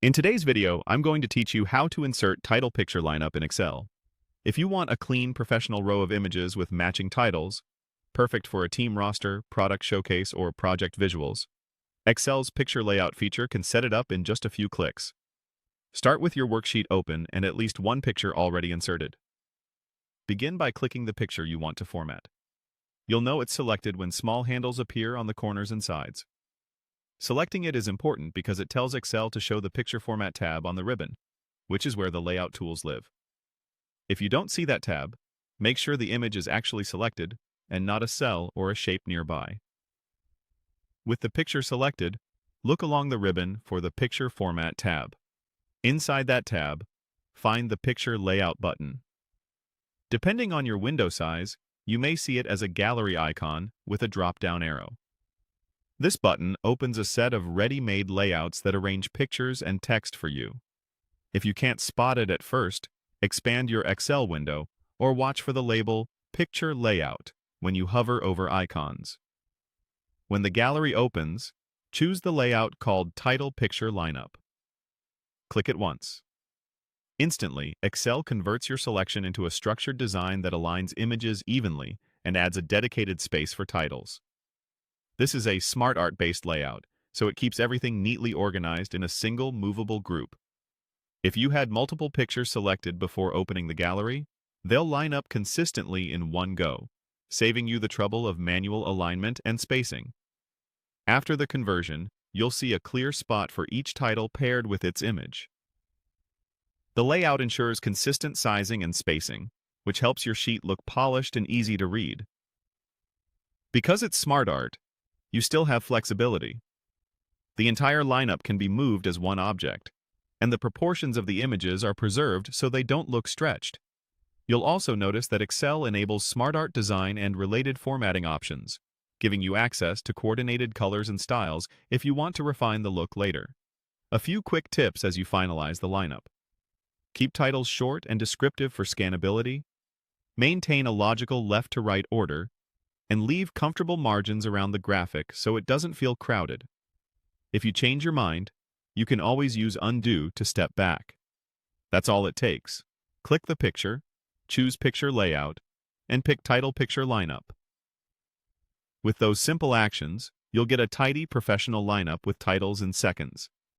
In today's video, I'm going to teach you how to insert title picture lineup in Excel. If you want a clean, professional row of images with matching titles, perfect for a team roster, product showcase, or project visuals, Excel's picture layout feature can set it up in just a few clicks. Start with your worksheet open and at least one picture already inserted. Begin by clicking the picture you want to format. You'll know it's selected when small handles appear on the corners and sides. Selecting it is important because it tells Excel to show the Picture Format tab on the ribbon, which is where the layout tools live. If you don't see that tab, make sure the image is actually selected and not a cell or a shape nearby. With the picture selected, look along the ribbon for the Picture Format tab. Inside that tab, find the Picture Layout button. Depending on your window size, you may see it as a gallery icon with a drop-down arrow. This button opens a set of ready-made layouts that arrange pictures and text for you. If you can't spot it at first, expand your Excel window or watch for the label Picture Layout when you hover over icons. When the gallery opens, choose the layout called Title Picture Lineup. Click it once. Instantly, Excel converts your selection into a structured design that aligns images evenly and adds a dedicated space for titles. This is a SmartArt-based layout, so it keeps everything neatly organized in a single movable group. If you had multiple pictures selected before opening the gallery, they'll line up consistently in one go, saving you the trouble of manual alignment and spacing. After the conversion, you'll see a clear spot for each title paired with its image. The layout ensures consistent sizing and spacing, which helps your sheet look polished and easy to read. Because it's SmartArt, you still have flexibility. The entire lineup can be moved as one object, and the proportions of the images are preserved so they don't look stretched. You'll also notice that Excel enables SmartArt design and related formatting options, giving you access to coordinated colors and styles if you want to refine the look later. A few quick tips as you finalize the lineup. Keep titles short and descriptive for scannability. Maintain a logical left-to-right order, and leave comfortable margins around the graphic so it doesn't feel crowded. If you change your mind, you can always use Undo to step back. That's all it takes. Click the picture, choose Picture Layout, and pick Title Picture Lineup. With those simple actions, you'll get a tidy, professional lineup with titles in seconds.